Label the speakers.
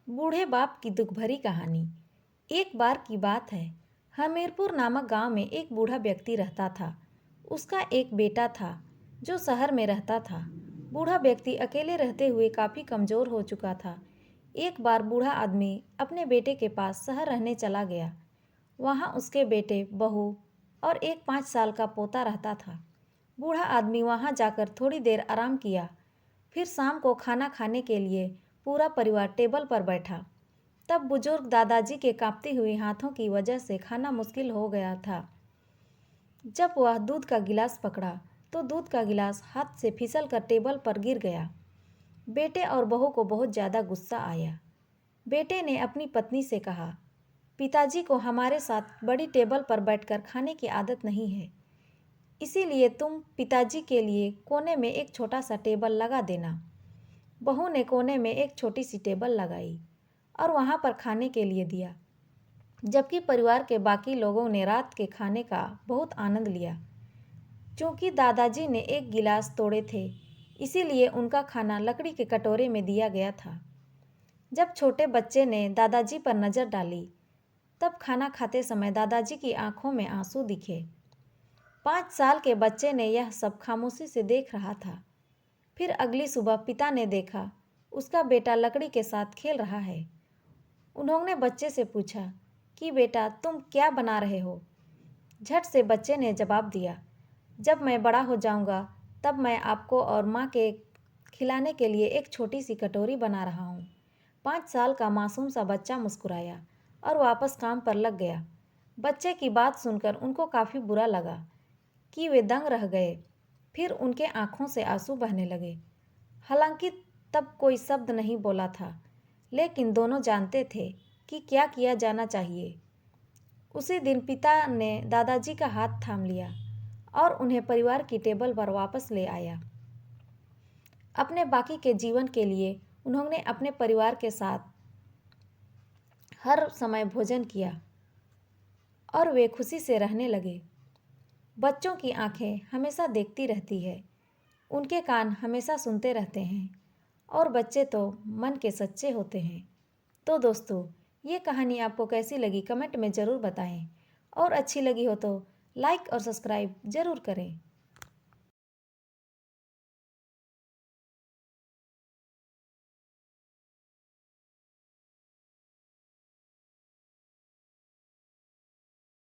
Speaker 1: बूढ़े बाप की दुख भरी कहानी। एक बार की बात है। हमीरपुर नामक गांव में एक बूढ़ा व्यक्ति रहता था। उसका एक बेटा था जो शहर में रहता था। बूढ़ा व्यक्ति अकेले रहते हुए काफ़ी कमज़ोर हो चुका था। एक बार बूढ़ा आदमी अपने बेटे के पास शहर रहने चला गया। वहाँ उसके बेटे, बहू और एक 5 साल का पोता रहता था। बूढ़ा आदमी वहाँ जाकर थोड़ी देर आराम किया। फिर शाम को खाना खाने के लिए पूरा परिवार टेबल पर बैठा। तब बुजुर्ग दादाजी के कांपते हुए हाथों की वजह से खाना मुश्किल हो गया था। जब वह दूध का गिलास पकड़ा तो दूध का गिलास हाथ से फिसल कर टेबल पर गिर गया। बेटे और बहू को बहुत ज़्यादा गुस्सा आया। बेटे ने अपनी पत्नी से कहा, पिताजी को हमारे साथ बड़ी टेबल पर बैठकर खाने की आदत नहीं है, इसीलिए तुम पिताजी के लिए कोने में एक छोटा सा टेबल लगा देना। बहू ने कोने में एक छोटी सी टेबल लगाई और वहाँ पर खाने के लिए दिया, जबकि परिवार के बाकी लोगों ने रात के खाने का बहुत आनंद लिया। क्योंकि दादाजी ने एक गिलास तोड़े थे, इसीलिए उनका खाना लकड़ी के कटोरे में दिया गया था। जब छोटे बच्चे ने दादाजी पर नज़र डाली, तब खाना खाते समय दादाजी की आंखों में आंसू दिखे। 5 साल के बच्चे ने यह सब खामोशी से देख रहा था। फिर अगली सुबह पिता ने देखा उसका बेटा लकड़ी के साथ खेल रहा है। उन्होंने बच्चे से पूछा कि बेटा, तुम क्या बना रहे हो? झट से बच्चे ने जवाब दिया, जब मैं बड़ा हो जाऊंगा तब मैं आपको और माँ के खिलाने के लिए एक छोटी सी कटोरी बना रहा हूँ। 5 साल का मासूम सा बच्चा मुस्कुराया और वापस काम पर लग गया। बच्चे की बात सुनकर उनको काफ़ी बुरा लगा कि वे दंग रह गए। फिर उनके आंखों से आंसू बहने लगे। हालांकि तब कोई शब्द नहीं बोला था, लेकिन दोनों जानते थे कि क्या किया जाना चाहिए। उसी दिन पिता ने दादाजी का हाथ थाम लिया और उन्हें परिवार की टेबल पर वापस ले आया। अपने बाकी के जीवन के लिए उन्होंने अपने परिवार के साथ हर समय भोजन किया और वे खुशी से रहने लगे। बच्चों की आंखें हमेशा देखती रहती है, उनके कान हमेशा सुनते रहते हैं और बच्चे तो मन के सच्चे होते हैं। तो दोस्तों, ये कहानी आपको कैसी लगी कमेंट में ज़रूर बताएं और अच्छी लगी हो तो लाइक और सब्सक्राइब ज़रूर करें।